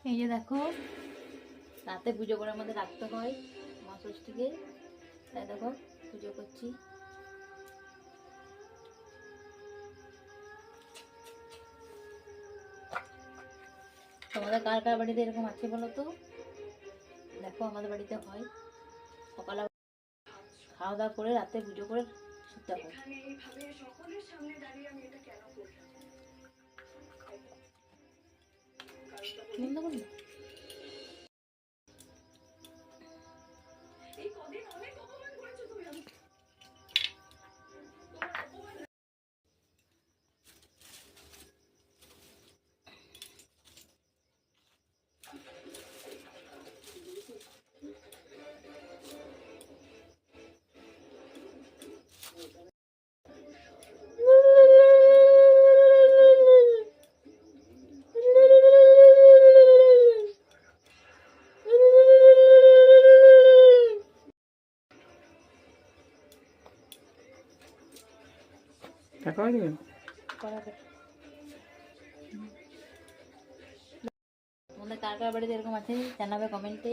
এই যে দেখো, রাতে পুজো করে আমাদের রাখতে হয় মা ষষ্ঠীকে, তাই দেখো পুজো করছি। তোমাদের কার কার বাড়িতে এরকম আছে বলো তো? দেখো আমাদের বাড়িতে হয়, সকালে খাওয়া দাওয়া করে রাতে পুজো করে শুতে হয়। বন্ধ করো। টাকা হয় দিবেন। তোমাদের কার কার বাড়িতে এরকম আছে জানাবে কমেন্টে।